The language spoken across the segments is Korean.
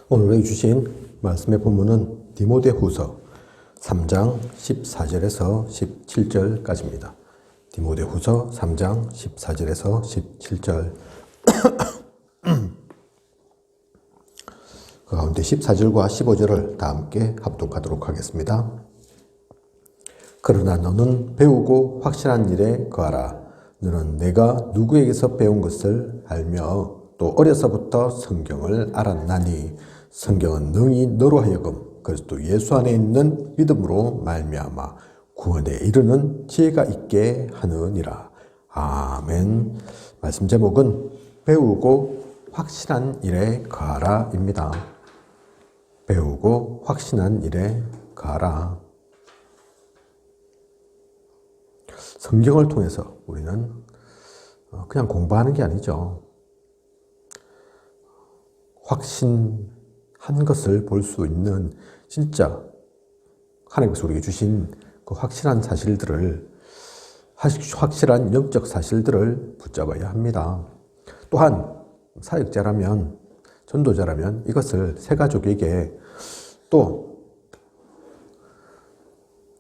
오늘 주신 말씀의 본문은 디모데후서 3장 14절에서 17절까지입니다. 디모데후서 3장 14절에서 17절. 그 가운데 14절과 15절을 다 함께 합독하도록 하겠습니다. 그러나 너는 배우고 확실한 일에 거하라. 너는 내가 누구에게서 배운 것을 알며 또 어려서부터 성경을 알았나니 성경은 능히 너로 하여금 그리스도 예수 안에 있는 믿음으로 말미암아 구원에 이르는 지혜가 있게 하느니라. 아멘. 말씀 제목은 배우고 확신한 일에 거하라입니다. 배우고 확신한 일에 거하라. 성경을 통해서 우리는 그냥 공부하는 게 아니죠. 확신한 것을 볼 수 있는 진짜 하나님께서 우리에게 주신 그 확실한 사실들을, 확실한 영적 사실들을 붙잡아야 합니다. 또한 사역자라면, 전도자라면 이것을 새 가족에게 또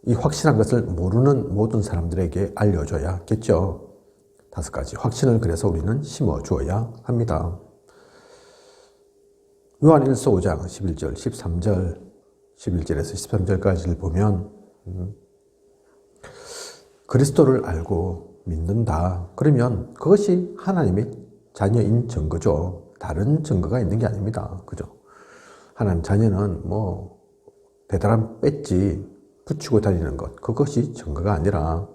이 확실한 것을 모르는 모든 사람들에게 알려줘야겠죠. 5가지 확신을 그래서 우리는 심어주어야 합니다. 요한일서 5장 11절, 13절, 11절에서 13절까지를 보면 그리스도를 알고 믿는다. 그러면 그것이 하나님의 자녀인 증거죠. 다른 증거가 있는 게 아닙니다. 그죠? 하나님 자녀는 뭐 대단한 배지 붙이고 다니는 것, 그것이 증거가 아니라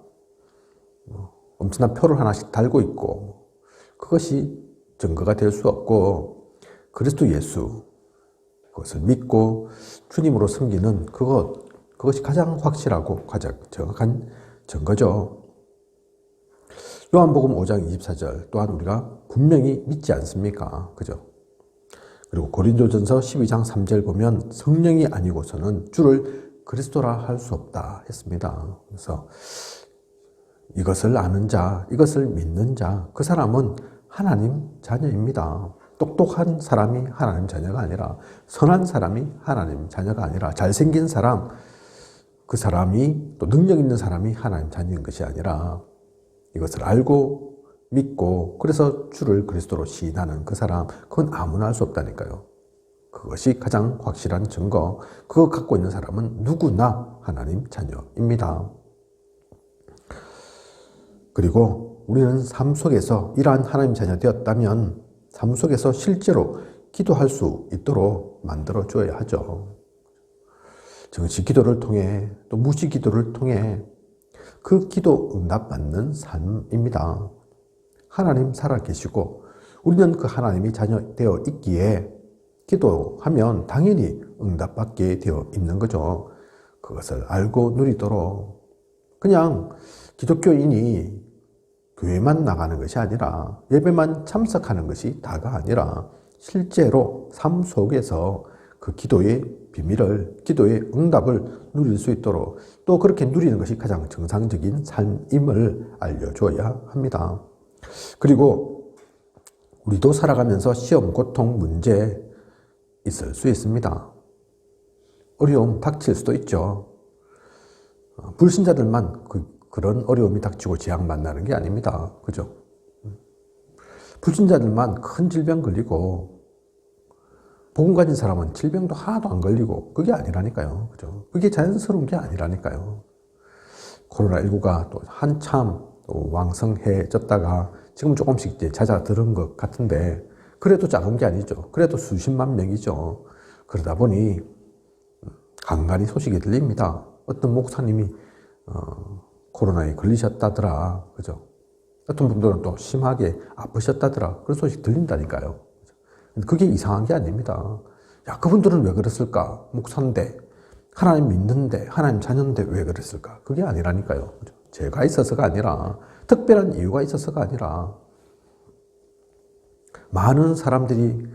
엄청난 표를 하나씩 달고 있고 그것이 증거가 될 수 없고 그리스도 예수, 그것을 믿고 주님으로 섬기는 그것이 가장 확실하고 가장 정확한 증거죠. 요한복음 5장 24절 또한 우리가 분명히 믿지 않습니까? 그죠? 그리고 고린도전서 12장 3절 보면 성령이 아니고서는 주를 그리스도라 할 수 없다 했습니다. 그래서 이것을 아는 자, 이것을 믿는 자, 그 사람은 하나님 자녀입니다. 똑똑한 사람이 하나님 자녀가 아니라, 선한 사람이 하나님 자녀가 아니라, 잘생긴 사람, 그 사람이 또 능력 있는 사람이 하나님 자녀인 것이 아니라 이것을 알고 믿고 그래서 주를 그리스도로 시인하는 그 사람, 그건 아무나 할 수 없다니까요. 그것이 가장 확실한 증거, 그거 갖고 있는 사람은 누구나 하나님 자녀입니다. 그리고 우리는 삶 속에서 이러한 하나님 자녀 되었다면 삶 속에서 실제로 기도할 수 있도록 만들어 줘야 하죠. 정시 기도를 통해 또 무시 기도를 통해 그 기도 응답받는 삶입니다. 하나님 살아계시고 우리는 그 하나님이 자녀 되어 있기에 기도하면 당연히 응답받게 되어 있는 거죠. 그것을 알고 누리도록 그냥 기독교인이 교회만 나가는 것이 아니라 예배만 참석하는 것이 다가 아니라 실제로 삶 속에서 그 기도의 비밀을, 기도의 응답을 누릴 수 있도록 또 그렇게 누리는 것이 가장 정상적인 삶임을 알려줘야 합니다. 그리고 우리도 살아가면서 시험, 고통, 문제 있을 수 있습니다. 어려움 닥칠 수도 있죠. 불신자들만 그런 어려움이 닥치고 재앙 만나는 게 아닙니다. 그죠? 불신자들만 큰 질병 걸리고 복음 가진 사람은 질병도 하나도 안 걸리고 그게 아니라니까요. 그죠? 그게 자연스러운 게 아니라니까요. 코로나19가 또 한참 또 왕성해졌다가 지금 조금씩 이제 잦아드는 것 같은데 그래도 작은 게 아니죠. 그래도 수십만 명이죠. 그러다 보니 간간히 소식이 들립니다. 어떤 목사님이 코로나에 걸리셨다더라. 그죠? 어떤 분들은 또 심하게 아프셨다더라. 그런 소식 들린다니까요. 그게 이상한 게 아닙니다. 야, 그분들은 왜 그랬을까? 목사인데, 하나님 믿는데, 하나님 자녀인데 왜 그랬을까? 그게 아니라니까요. 그죠? 죄가 있어서가 아니라, 특별한 이유가 있어서가 아니라, 많은 사람들이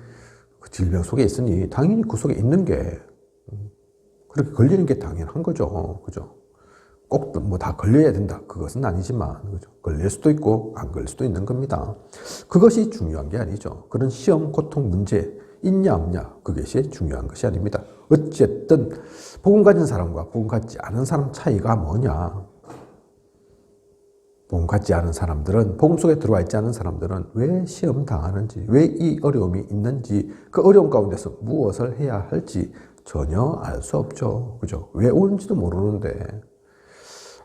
그 질병 속에 있으니 당연히 그 속에 있는 게 그렇게 걸리는 게 당연한 거죠. 그죠? 꼭 뭐 다 걸려야 된다. 그것은 아니지만 그죠? 걸릴 수도 있고 안 걸릴 수도 있는 겁니다. 그것이 중요한 게 아니죠. 그런 시험, 고통, 문제 있냐 없냐 그것이 중요한 것이 아닙니다. 어쨌든 복음 가진 사람과 복음 갖지 않은 사람 차이가 뭐냐. 복음 갖지 않은 사람들은, 복음 속에 들어와 있지 않은 사람들은 왜 시험 당하는지, 왜 이 어려움이 있는지, 그 어려움 가운데서 무엇을 해야 할지 전혀 알 수 없죠. 그죠? 왜 오는지도 모르는데.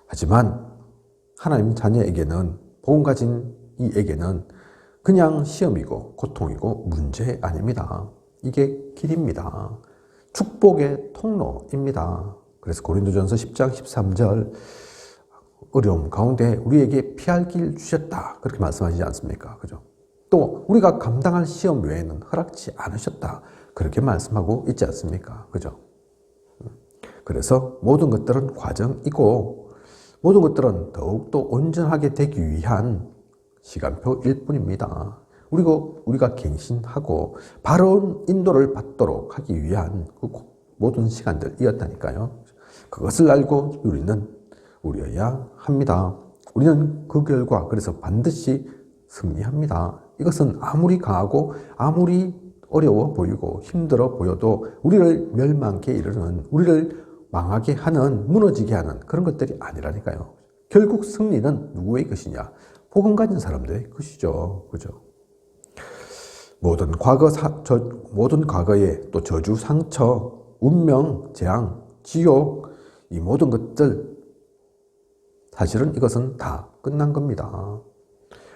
하지만 하나님 자녀에게는, 복음 가진 이에게는 그냥 시험이고 고통이고 문제 아닙니다. 이게 길입니다. 축복의 통로입니다. 그래서 고린도전서 10장 13절 어려움 가운데 우리에게 피할 길 주셨다. 그렇게 말씀하시지 않습니까? 그죠? 또 우리가 감당할 시험 외에는 허락지 않으셨다. 그렇게 말씀하고 있지 않습니까? 그죠? 그래서 모든 것들은 과정이고 모든 것들은 더욱더 온전하게 되기 위한 시간표일 뿐입니다. 그리고 우리가 갱신하고 바른 인도를 받도록 하기 위한 그 모든 시간들이었다니까요. 그것을 알고 우리는 우려야 합니다. 우리는 그 결과 그래서 반드시 승리합니다. 이것은 아무리 강하고 아무리 어려워 보이고 힘들어 보여도 우리를 멸망케 이르는, 우리를 망하게 하는, 무너지게 하는 그런 것들이 아니라니까요. 결국 승리는 누구의 것이냐? 복음 가진 사람들의 것이죠. 그죠? 모든 과거의 또 저주, 상처, 운명, 재앙, 지옥, 이 모든 것들, 사실은 이것은 다 끝난 겁니다.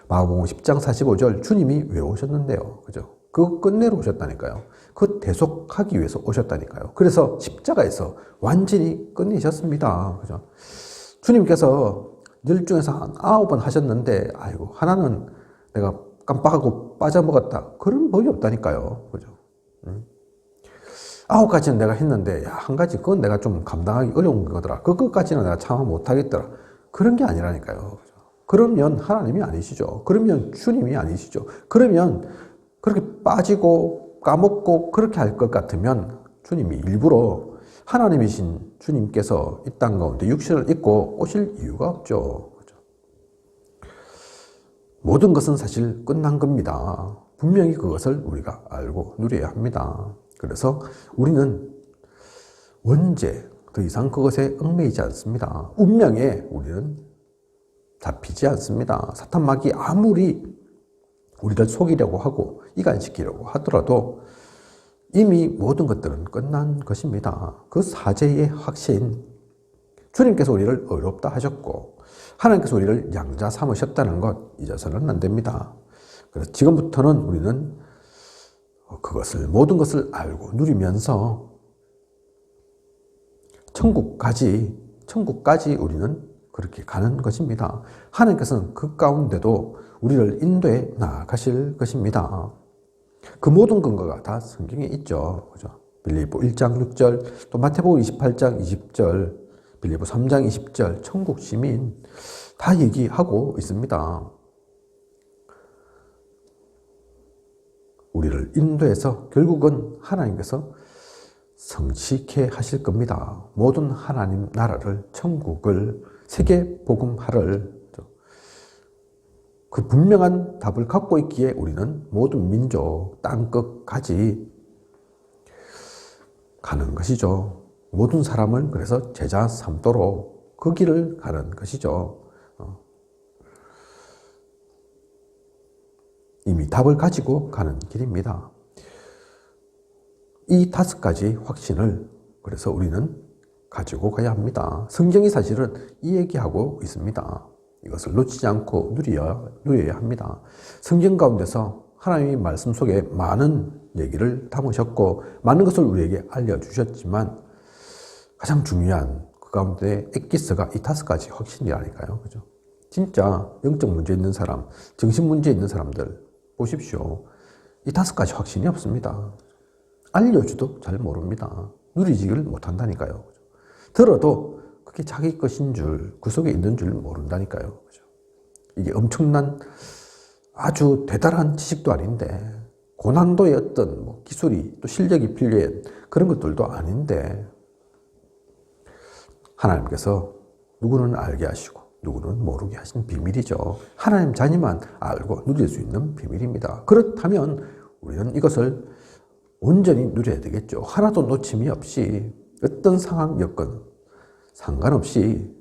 마가복음 10장 45절 주님이 왜 오셨는데요? 그죠? 그거 끝내러 오셨다니까요. 그거 대속하기 위해서 오셨다니까요. 그래서 십자가에서 완전히 끝내셨습니다. 그죠? 주님께서 10중에서 한 9번 하셨는데, 아이고, 하나는 내가 깜빡하고 빠져먹었다. 그런 법이 없다니까요. 그죠? 9가지는 내가 했는데, 야, 한 가지, 그건 내가 좀 감당하기 어려운 거더라. 그것까지는 내가 참아 못하겠더라. 그런 게 아니라니까요. 그죠? 그러면 하나님이 아니시죠. 그러면 주님이 아니시죠. 그러면 그렇게 빠지고 까먹고 그렇게 할 것 같으면 주님이 일부러 하나님이신 주님께서 이 땅 가운데 육신을 입고 오실 이유가 없죠. 그죠? 모든 것은 사실 끝난 겁니다. 분명히 그것을 우리가 알고 누려야 합니다. 그래서 우리는 원죄, 더 이상 그것에 얽매이지 않습니다. 운명에 우리는 잡히지 않습니다. 사탄 마귀 아무리 우리를 속이려고 하고 이간시키려고 하더라도 이미 모든 것들은 끝난 것입니다. 그 사죄의 확신, 주님께서 우리를 어렵다 하셨고 하나님께서 우리를 양자 삼으셨다는 것 잊어서는 안 됩니다. 그래서 지금부터는 우리는 그것을, 모든 것을 알고 누리면서 천국까지 우리는 그렇게 가는 것입니다. 하나님께서는 그 가운데도 우리를 인도해 나가실 것입니다. 그 모든 근거가 다 성경에 있죠. 그죠? 빌립보 1장 6절, 또 마태복음 28장 20절, 빌립보 3장 20절, 천국 시민 다 얘기하고 있습니다. 우리를 인도해서 결국은 하나님께서 성취케 하실 겁니다. 모든 하나님 나라를, 천국을, 세계 복음화를, 그 분명한 답을 갖고 있기에 우리는 모든 민족 땅끝까지 가는 것이죠. 모든 사람을 그래서 제자 삼도록 그 길을 가는 것이죠. 이미 답을 가지고 가는 길입니다. 이 5가지 확신을 그래서 우리는 가지고 가야 합니다. 성경이 사실은 이 얘기하고 있습니다. 이것을 놓치지 않고 누려야 합니다. 성경 가운데서 하나님의 말씀 속에 많은 얘기를 담으셨고 많은 것을 우리에게 알려주셨지만 가장 중요한 그 가운데 엑기스가 이 5가지 확신이라니까요. 그죠? 진짜 영적 문제 있는 사람, 정신 문제 있는 사람들 보십시오. 이 5가지 확신이 없습니다. 알려줘도 잘 모릅니다. 누리지를 못한다니까요. 그죠? 들어도 그게 자기 것인 줄, 그 속에 있는 줄 모른다니까요. 그죠? 이게 엄청난 아주 대단한 지식도 아닌데, 고난도의 어떤 기술이 또 실력이 필요한 그런 것들도 아닌데, 하나님께서 누구는 알게 하시고 누구는 모르게 하신 비밀이죠. 하나님 자녀만 알고 누릴 수 있는 비밀입니다. 그렇다면 우리는 이것을 온전히 누려야 되겠죠. 하나도 놓침이 없이 어떤 상황, 여건 상관없이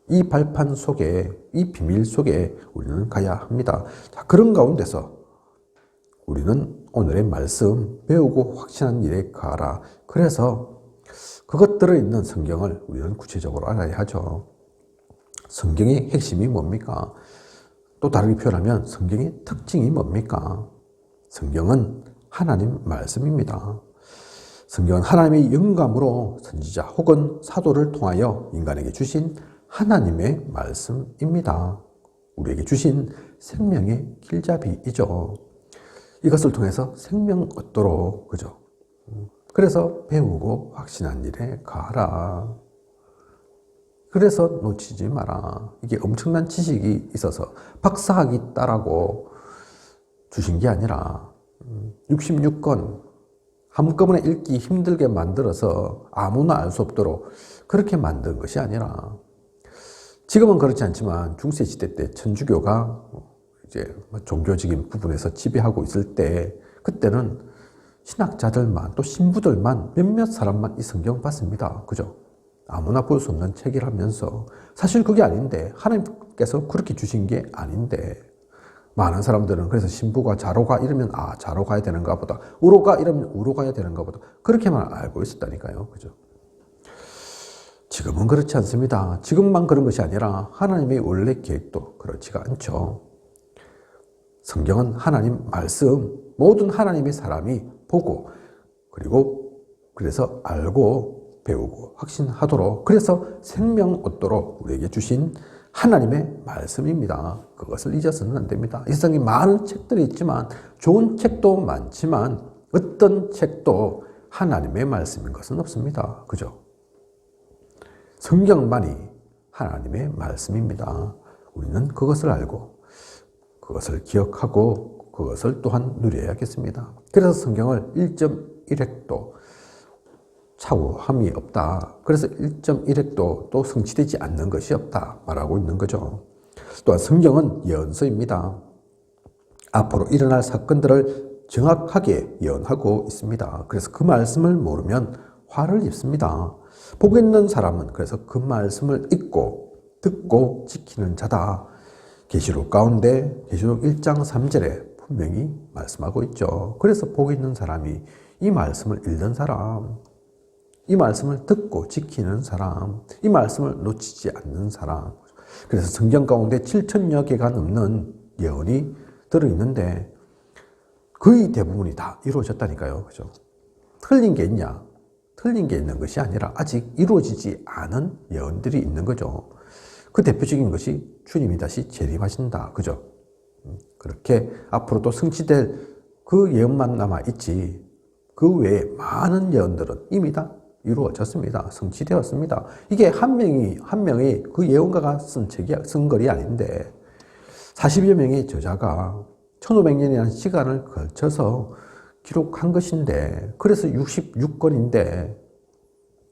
이 발판 속에, 이 비밀 속에 우리는 가야 합니다. 자, 그런 가운데서 우리는 오늘의 말씀 배우고 확신한 일에 가라. 그래서 그것 들어있는 성경을 우리는 구체적으로 알아야 하죠. 성경의 핵심이 뭡니까? 또 다르게 표현하면 성경의 특징이 뭡니까? 성경은 하나님 말씀입니다. 성경은 하나님의 영감으로 선지자 혹은 사도를 통하여 인간에게 주신 하나님의 말씀입니다. 우리에게 주신 생명의 길잡이이죠. 이것을 통해서 생명 얻도록, 그죠? 그래서 배우고 확신한 일에 가라. 그래서 놓치지 마라. 이게 엄청난 지식이 있어서 박사학위 따라고 주신 게 아니라 66권 한꺼번에 읽기 힘들게 만들어서 아무나 알 수 없도록 그렇게 만든 것이 아니라, 지금은 그렇지 않지만 중세시대 때 천주교가 이제 종교적인 부분에서 지배하고 있을 때, 그때는 신학자들만, 또 신부들만, 몇몇 사람만 이 성경 봤습니다. 그죠? 아무나 볼 수 없는 책이라면서. 사실 그게 아닌데, 하나님께서 그렇게 주신 게 아닌데, 많은 사람들은 그래서 신부가 자로 가 이러면 자로 가야 되는가 보다, 우로 가 이러면 우로 가야 되는가 보다, 그렇게만 알고 있었다니까요. 그죠? 지금은 그렇지 않습니다. 지금만 그런 것이 아니라 하나님의 원래 계획도 그렇지가 않죠. 성경은 하나님 말씀, 모든 하나님의 사람이 보고, 그리고 그래서 알고 배우고 확신하도록, 그래서 생명 얻도록 우리에게 주신 하나님의 말씀입니다. 그것을 잊어서는 안 됩니다. 이 세상에 많은 책들이 있지만, 좋은 책도 많지만 어떤 책도 하나님의 말씀인 것은 없습니다. 그죠? 성경만이 하나님의 말씀입니다. 우리는 그것을 알고 그것을 기억하고 그것을 또한 누려야겠습니다. 그래서 성경을 1.1획도 차후함이 없다. 그래서 1.1획도 또 성취되지 않는 것이 없다 말하고 있는 거죠. 또한 성경은 예언서입니다. 앞으로 일어날 사건들을 정확하게 예언하고 있습니다. 그래서 그 말씀을 모르면 화를 입습니다. 복 있는 사람은 그래서 그 말씀을 읽고 듣고 지키는 자다. 계시록 가운데 계시록 1장 3절에 분명히 말씀하고 있죠. 그래서 복 있는 사람이 이 말씀을 읽는 사람, 이 말씀을 듣고 지키는 사람, 이 말씀을 놓치지 않는 사람. 그래서 성경 가운데 7천여 개가 넘는 예언이 들어있는데 거의 대부분이 다 이루어졌다니까요. 그죠? 틀린 게 있냐? 틀린 게 있는 것이 아니라 아직 이루어지지 않은 예언들이 있는 거죠. 그 대표적인 것이 주님이 다시 재림하신다. 그죠? 그렇게 앞으로도 성취될 그 예언만 남아있지, 그 외에 많은 예언들은 이미 다 이루어졌습니다. 성취되었습니다. 이게 한 명이 그 예언가가 쓴 글이 아닌데 40여 명의 저자가 1500년이라는 시간을 걸쳐서 기록한 것인데, 그래서 66권인데,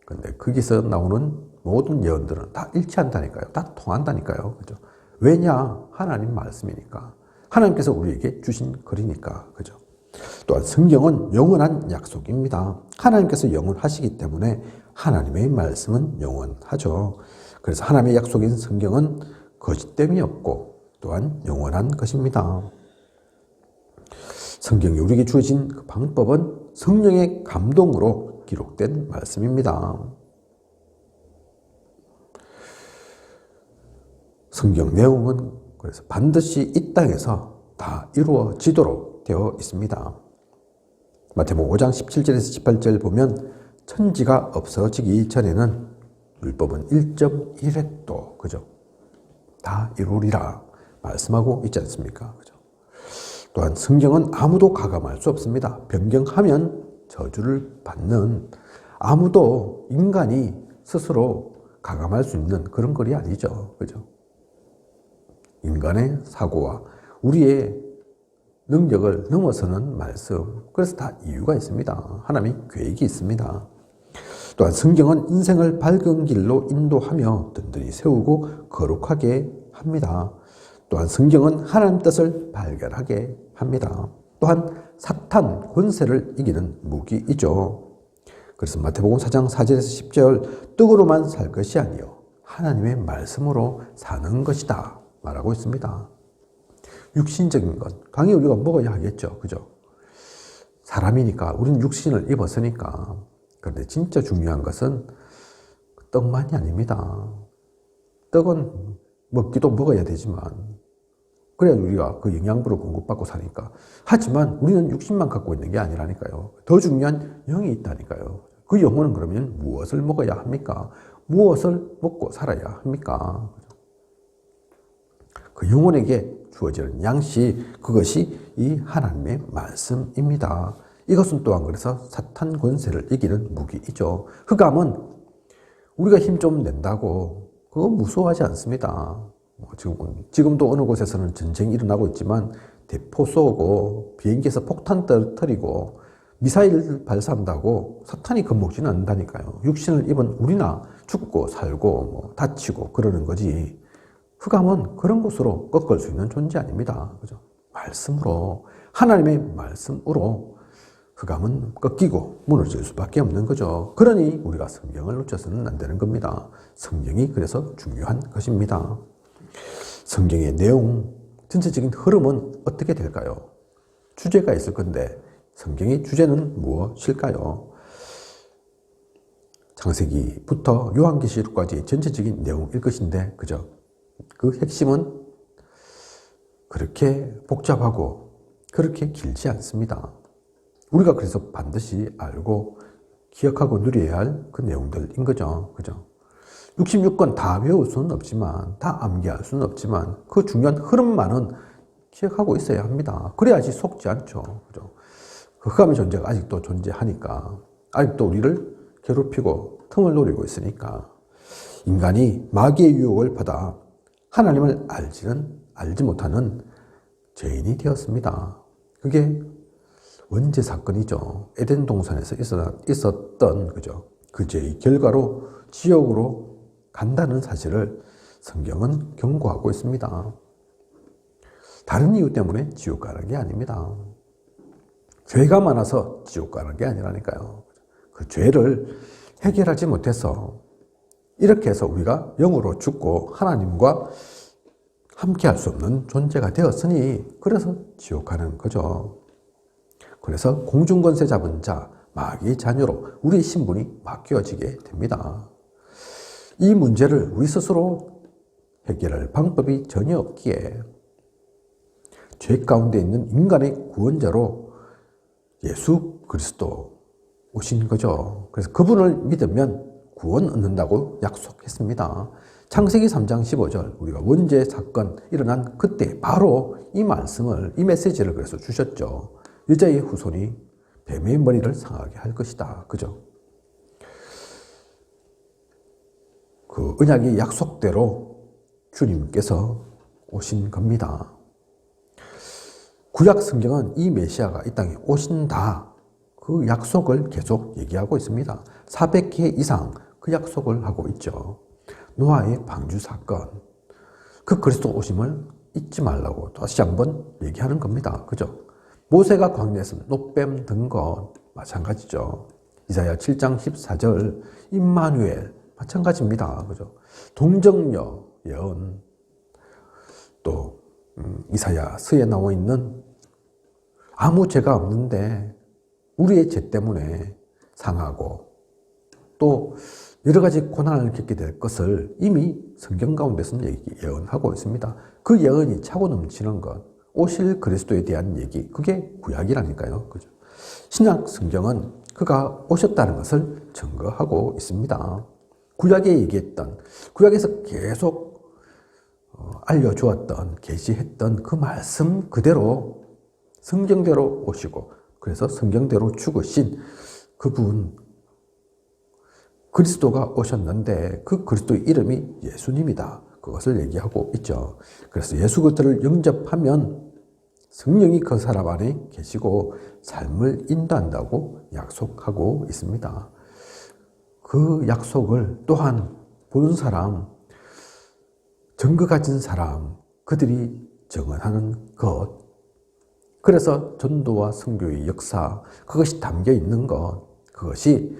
근데 거기서 나오는 모든 예언들은 다 일치한다니까요. 다 통한다니까요. 그죠? 왜냐? 하나님 말씀이니까. 하나님께서 우리에게 주신 글이니까. 그죠? 또한 성경은 영원한 약속입니다. 하나님께서 영원하시기 때문에 하나님의 말씀은 영원하죠. 그래서 하나님의 약속인 성경은 거짓됨이 없고 또한 영원한 것입니다. 성경이 우리에게 주어진 그 방법은 성령의 감동으로 기록된 말씀입니다. 성경 내용은 그래서 반드시 이 땅에서 다 이루어지도록 되어 있습니다. 마태복음 5장 17절에서 18절 보면 천지가 없어지기 전에는 율법은 1.1획도 그죠? 다 이루리라 말씀하고 있지 않습니까? 그죠? 또한 성경은 아무도 가감할 수 없습니다. 변경하면 저주를 받는, 아무도 인간이 스스로 가감할 수 있는 그런 글이 아니죠. 그죠? 인간의 사고와 우리의 능력을 넘어서는 말씀. 그래서 다 이유가 있습니다. 하나님의 계획이 있습니다. 또한 성경은 인생을 밝은 길로 인도하며 든든히 세우고 거룩하게 합니다. 또한 성경은 하나님 뜻을 발견하게 합니다. 또한 사탄 권세를 이기는 무기이죠. 그래서 마태복음 4장 4절에서 10절 떡으로만 살 것이 아니요 하나님의 말씀으로 사는 것이다 말하고 있습니다. 육신적인 것 당연히 우리가 먹어야 하겠죠. 그죠? 사람이니까 우리는 육신을 입었으니까. 그런데 진짜 중요한 것은 떡만이 아닙니다. 떡은 먹기도 먹어야 되지만 그래야 우리가 그 영양분을 공급받고 사니까. 하지만 우리는 육신만 갖고 있는 게 아니라니까요. 더 중요한 영이 있다니까요. 그 영혼은 그러면 무엇을 먹어야 합니까? 무엇을 먹고 살아야 합니까? 그 영혼에게 주어지는 양식, 그것이 이 하나님의 말씀입니다. 이것은 또한 그래서 사탄 권세를 이기는 무기이죠. 흑암은 우리가 힘 좀 낸다고 그거 무서워하지 않습니다. 지금도 어느 곳에서는 전쟁이 일어나고 있지만 대포 쏘고 비행기에서 폭탄 떨어뜨리고 미사일 발사한다고 사탄이 겁먹지는 않는다니까요. 육신을 입은 우리나 죽고 살고 다치고 그러는 거지. 흑암은 그런 것으로 꺾을 수 있는 존재 아닙니다. 그죠? 말씀으로, 하나님의 말씀으로 흑암은 꺾이고 무너질 수밖에 없는 거죠. 그러니 우리가 성경을 놓쳐서는 안 되는 겁니다. 성경이 그래서 중요한 것입니다. 성경의 내용, 전체적인 흐름은 어떻게 될까요? 주제가 있을 건데 성경의 주제는 무엇일까요? 창세기부터 요한계시록까지 전체적인 내용일 것인데 그죠? 그 핵심은 그렇게 복잡하고 그렇게 길지 않습니다. 우리가 그래서 반드시 알고 기억하고 누려야 할 그 내용들인 거죠. 그죠? 66권 다 외울 수는 없지만, 다 암기할 수는 없지만, 그 중요한 흐름만은 기억하고 있어야 합니다. 그래야지 속지 않죠. 그죠? 그 흑암의 존재가 아직도 존재하니까, 아직도 우리를 괴롭히고 틈을 노리고 있으니까, 인간이 마귀의 유혹을 받아 하나님을 알지 못하는 죄인이 되었습니다. 그게 원죄 사건이죠. 에덴 동산에서 있었던 그죠. 그 죄의 결과로 지옥으로 간다는 사실을 성경은 경고하고 있습니다. 다른 이유 때문에 지옥 가는 게 아닙니다. 죄가 많아서 지옥 가는 게 아니라니까요. 그 죄를 해결하지 못해서 이렇게 해서 우리가 영으로 죽고 하나님과 함께 할 수 없는 존재가 되었으니 그래서 지옥 가는 거죠. 그래서 공중권세 잡은 자, 마귀의 자녀로 우리의 신분이 바뀌어지게 됩니다. 이 문제를 우리 스스로 해결할 방법이 전혀 없기에 죄 가운데 있는 인간의 구원자로 예수 그리스도 오신 거죠. 그래서 그분을 믿으면 구원 얻는다고 약속했습니다. 창세기 3장 15절 우리가 원죄 사건 일어난 그때 바로 이 말씀을, 이 메시지를 그래서 주셨죠. 여자의 후손이 뱀의 머리를 상하게 할 것이다. 그죠? 그 언약의 약속대로 주님께서 오신 겁니다. 구약 성경은 이 메시아가 이 땅에 오신다. 그 약속을 계속 얘기하고 있습니다. 400회 이상 그 약속을 하고 있죠. 노아의 방주 사건, 그 그리스도 오심을 잊지 말라고 다시 한번 얘기하는 겁니다. 그죠? 모세가 광야에서 노뱀 든 것 마찬가지죠. 이사야 7장 14절 임마누엘 마찬가지입니다. 그죠? 동정녀 예언, 또 이사야서에 나와 있는 아무 죄가 없는데 우리의 죄 때문에 상하고 또 여러 가지 고난을 겪게 될 것을 이미 성경 가운데서는 예언하고 있습니다. 그 예언이 차고 넘치는 것, 오실 그리스도에 대한 얘기, 그게 구약이라니까요. 그죠? 신약 성경은 그가 오셨다는 것을 증거하고 있습니다. 구약에 얘기했던, 구약에서 계속 알려주었던, 계시했던 그 말씀 그대로 성경대로 오시고, 그래서 성경대로 죽으신 그분, 그리스도가 오셨는데 그 그리스도의 이름이 예수님이다. 그것을 얘기하고 있죠. 그래서 예수 그리스도를 영접하면 성령이 그 사람 안에 계시고 삶을 인도한다고 약속하고 있습니다. 그 약속을 또한 본 사람, 증거 가진 사람, 그들이 증언하는 것, 그래서 전도와 선교의 역사, 그것이 담겨 있는 것, 그것이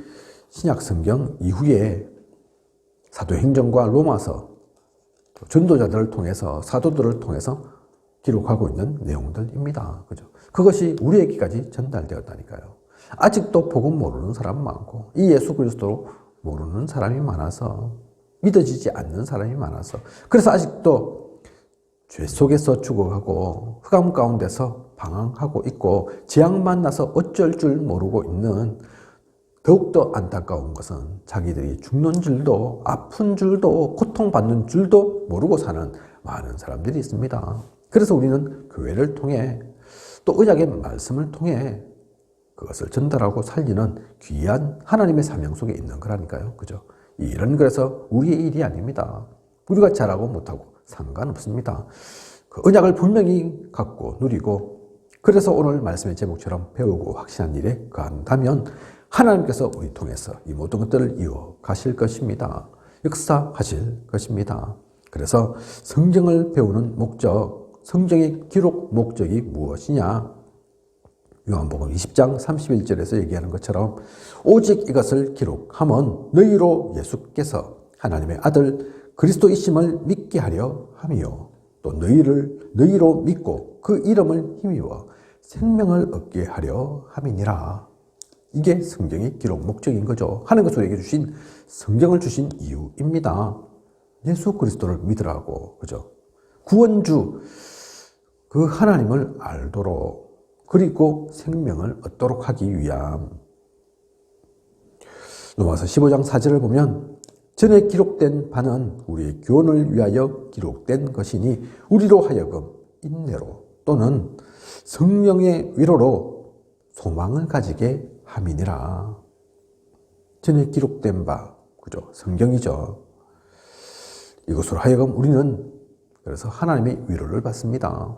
신약 성경 이후에 사도행전과 로마서, 전도자들을 통해서, 사도들을 통해서 기록하고 있는 내용들입니다. 그죠? 그것이 우리에게까지 전달되었다니까요. 아직도 복음 모르는 사람 많고, 이 예수 그리스도 모르는 사람이 많아서, 믿어지지 않는 사람이 많아서, 그래서 아직도 죄 속에서 죽어가고, 흑암 가운데서 방황하고 있고, 재앙 만나서 어쩔 줄 모르고 있는, 더욱더 안타까운 것은 자기들이 죽는 줄도, 아픈 줄도, 고통받는 줄도 모르고 사는 많은 사람들이 있습니다. 그래서 우리는 교회를 통해, 또 언약의 말씀을 통해 그것을 전달하고 살리는 귀한 하나님의 사명 속에 있는 거라니까요. 그죠? 이 일은 그래서 우리의 일이 아닙니다. 우리가 잘하고 못하고 상관없습니다. 그 언약을 분명히 갖고 누리고, 그래서 오늘 말씀의 제목처럼 배우고 확신한 일에 거한다면 하나님께서 우리 통해서 이 모든 것들을 이어가실 것입니다. 역사하실 것입니다. 그래서 성경을 배우는 목적, 성경의 기록 목적이 무엇이냐? 요한복음 20장 31절에서 얘기하는 것처럼 오직 이것을 기록함은 너희로 예수께서 하나님의 아들 그리스도이심을 믿게 하려 함이요, 또 너희로 믿고 그 이름을 힘입어 생명을 얻게 하려 함이니라. 이게 성경의 기록 목적인 거죠. 하나님께서 우리에게 주신, 성경을 주신 이유입니다. 예수 그리스도를 믿으라고, 그죠? 구원주, 그 하나님을 알도록, 그리고 생명을 얻도록 하기 위함. 로마서 15장 4절을 보면 전에 기록된 바는 우리의 교훈을 위하여 기록된 것이니 우리로 하여금 인내로 또는 성령의 위로로 소망을 가지게 함이니라. 전에 기록된 바, 그죠? 성경이죠. 이것으로 하여금 우리는 그래서 하나님의 위로를 받습니다.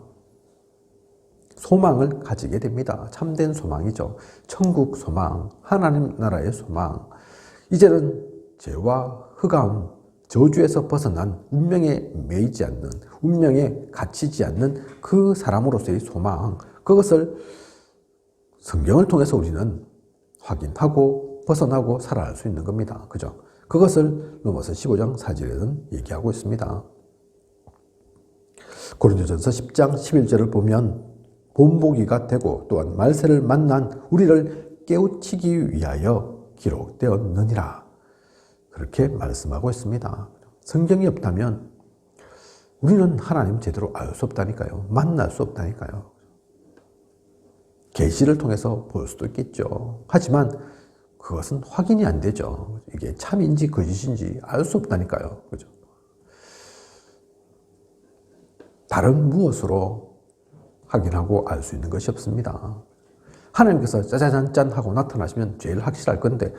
소망을 가지게 됩니다. 참된 소망이죠. 천국 소망, 하나님 나라의 소망. 이제는 죄와 흑암, 저주에서 벗어난, 운명에 매이지 않는, 운명에 갇히지 않는 그 사람으로서의 소망, 그것을 성경을 통해서 우리는 확인하고 벗어나고 살아갈 수 있는 겁니다. 그죠? 그것을 로마서 15장 4절에는 얘기하고 있습니다. 고린도전서 10장 11절을 보면 본보기가 되고 또한 말세를 만난 우리를 깨우치기 위하여 기록되었느니라. 그렇게 말씀하고 있습니다. 성경이 없다면 우리는 하나님 제대로 알 수 없다니까요. 만날 수 없다니까요. 계시를 통해서 볼 수도 있겠죠. 하지만 그것은 확인이 안 되죠. 이게 참인지 거짓인지 알 수 없다니까요. 그죠? 다른 무엇으로 확인하고 알 수 있는 것이 없습니다. 하나님께서 짜자잔짠 하고 나타나시면 제일 확실할 건데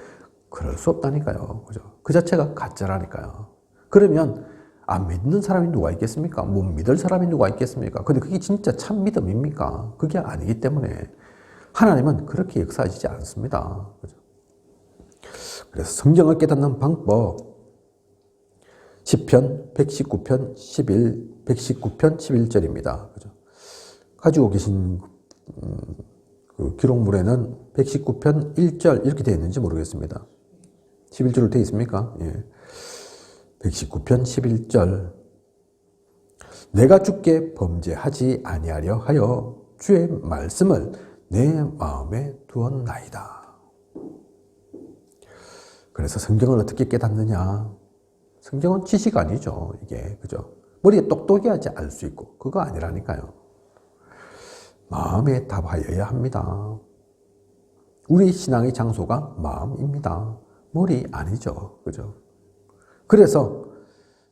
그럴 수 없다니까요. 그죠? 그 자체가 가짜라니까요. 그러면 안 믿는 사람이 누가 있겠습니까? 못 믿을 사람이 누가 있겠습니까? 근데 그게 진짜 참 믿음입니까? 그게 아니기 때문에 하나님은 그렇게 역사하시지 않습니다. 그죠? 그래서 성경을 깨닫는 방법, 시편 119편 11절입니다. 그죠? 가지고 계신 그 기록물에는 119편 1절 이렇게 되어 있는지 모르겠습니다. 11절로 되어 있습니까? 예. 119편 11절. 내가 주께 범죄하지 아니하려 하여 주의 말씀을 내 마음에 두었나이다. 그래서 성경을 어떻게 깨닫느냐? 성경은 지식 아니죠, 이게. 그죠? 머리에 똑똑해야지 알 수 있고, 그거 아니라니까요. 마음에 답하여야 합니다. 우리 신앙의 장소가 마음입니다. 머리 아니죠. 그죠? 그래서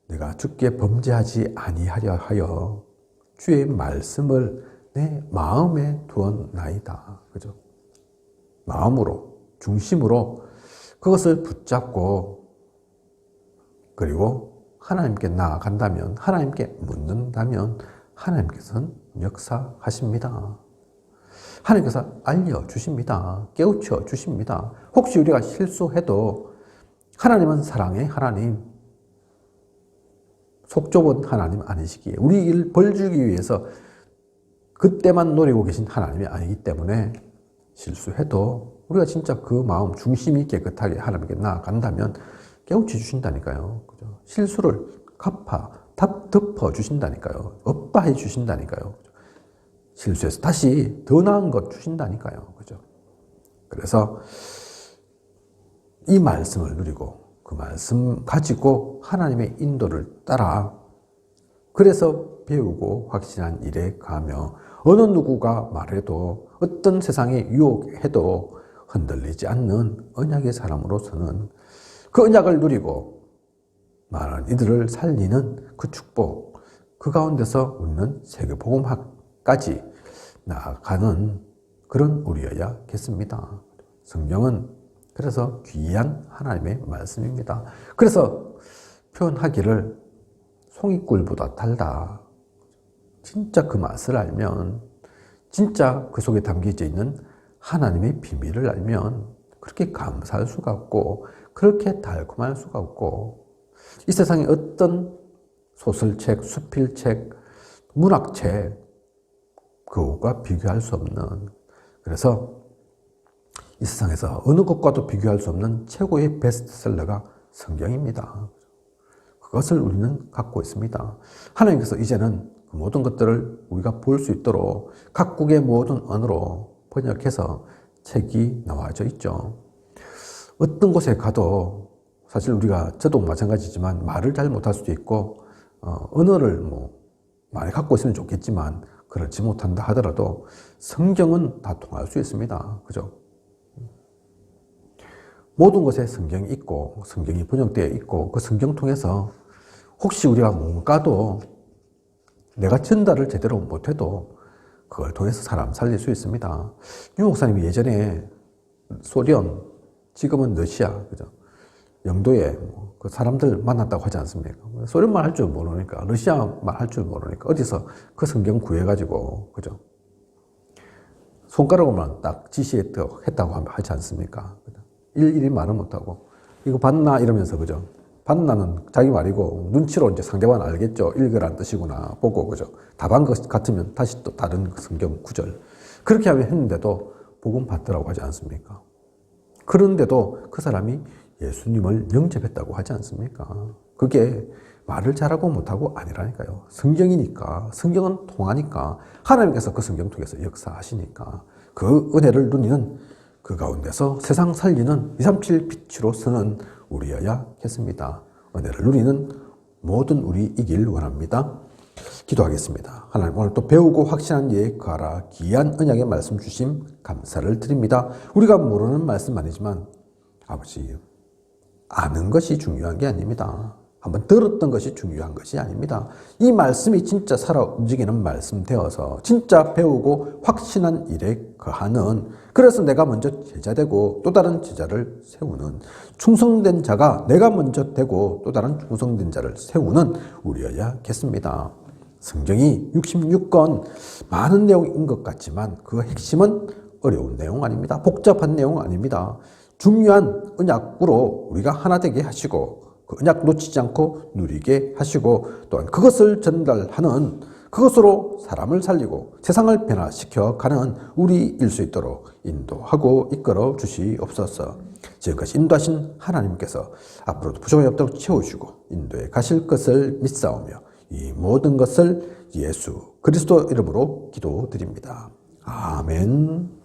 내가 주께 범죄하지 아니하려 하여 주의 말씀을 내 마음에 두었나이다. 그죠? 마음으로, 중심으로 그것을 붙잡고, 그리고 하나님께 나아간다면, 하나님께 묻는다면 하나님께서는 역사하십니다. 하나님께서 알려주십니다. 깨우쳐 주십니다. 혹시 우리가 실수해도 하나님은 사랑의 하나님, 속 좁은 하나님 아니시기에 우리 일 벌 주기 위해서 그때만 노리고 계신 하나님이 아니기 때문에 실수해도 우리가 진짜 그 마음 중심이 깨끗하게 하나님께 나아간다면 깨우쳐 주신다니까요. 그죠? 실수를 덮어 주신다니까요. 업바해 주신다니까요. 실수해서 다시 더 나은 것 주신다니까요. 그죠? 그래서 이 말씀을 누리고 그 말씀 가지고 하나님의 인도를 따라 그래서 배우고 확신한 일에 가며 어느 누구가 말해도 어떤 세상에 유혹해도 흔들리지 않는 언약의 사람으로서는 그 언약을 누리고 많은 이들을 살리는 그 축복, 그 가운데서 우리는 세계복음화까지 나아가는 그런 우리여야겠습니다. 성경은 그래서 귀한 하나님의 말씀입니다. 그래서 표현하기를 송이꿀보다 달다. 진짜 그 맛을 알면, 진짜 그 속에 담겨져 있는 하나님의 비밀을 알면 그렇게 감사할 수가 없고 그렇게 달콤할 수가 없고 이 세상에 어떤 소설책, 수필책, 문학책 그것과 비교할 수 없는, 그래서 이 세상에서 어느 것과도 비교할 수 없는 최고의 베스트셀러가 성경입니다. 그것을 우리는 갖고 있습니다. 하나님께서 이제는 그 모든 것들을 우리가 볼 수 있도록 각국의 모든 언어로 번역해서 책이 나와져 있죠. 어떤 곳에 가도 사실 저도 마찬가지지만 말을 잘 못할 수도 있고 언어를 많이 갖고 있으면 좋겠지만 그렇지 못한다 하더라도 성경은 다 통할 수 있습니다. 그죠? 모든 것에 성경이 있고 성경이 번역되어 있고 그 성경 통해서 혹시 우리가 뭔가도 내가 전달을 제대로 못해도 그걸 통해서 사람 살릴 수 있습니다. 유 목사님이 예전에 소련, 지금은 러시아, 그죠? 영도에 그 사람들 만났다고 하지 않습니까? 소련말 할 줄 모르니까, 러시아말 할 줄 모르니까 어디서 그 성경 구해가지고, 그죠? 손가락으로만 딱 지시했다고 하지 않습니까? 그죠? 일일이 말은 못하고, 이거 봤나? 이러면서, 그죠? 봤나는 자기 말이고, 눈치로 이제 상대방 알겠죠? 읽으란 뜻이구나, 보고, 그죠? 답한 것 같으면 다시 또 다른 성경 구절. 그렇게 하면 했는데도 복음 받더라고 하지 않습니까? 그런데도 그 사람이 예수님을 영접했다고 하지 않습니까? 그게 말을 잘하고 못하고 아니라니까요. 성경이니까, 성경은 통하니까, 하나님께서 그 성경 통해서 역사하시니까, 그 은혜를 누리는 그 가운데서 세상 살리는 237 빛으로서는 우리여야겠습니다. 은혜를 누리는 모든 우리이길 원합니다. 기도하겠습니다. 하나님, 오늘 또 배우고 확신한 예에 거하라 귀한 언약의 말씀 주심 감사를 드립니다. 우리가 모르는 말씀 아니지만 아버지, 아는 것이 중요한 게 아닙니다. 한번 들었던 것이 중요한 것이 아닙니다. 이 말씀이 진짜 살아 움직이는 말씀 되어서 진짜 배우고 확신한 일에 거하는, 그래서 내가 먼저 제자 되고 또 다른 제자를 세우는, 충성된 자가 내가 먼저 되고 또 다른 충성된 자를 세우는 우리여야겠습니다. 성경이 66권 많은 내용인 것 같지만 그 핵심은 어려운 내용 아닙니다. 복잡한 내용 아닙니다. 중요한 언약으로 우리가 하나 되게 하시고 그 언약 놓치지 않고 누리게 하시고 또한 그것을 전달하는, 그것으로 사람을 살리고 세상을 변화시켜 가는 우리일 수 있도록 인도하고 이끌어 주시옵소서. 지금까지 인도하신 하나님께서 앞으로도 부족함이 없도록 채워주시고 인도에 가실 것을 믿사오며 이 모든 것을 예수 그리스도 이름으로 기도드립니다. 아멘.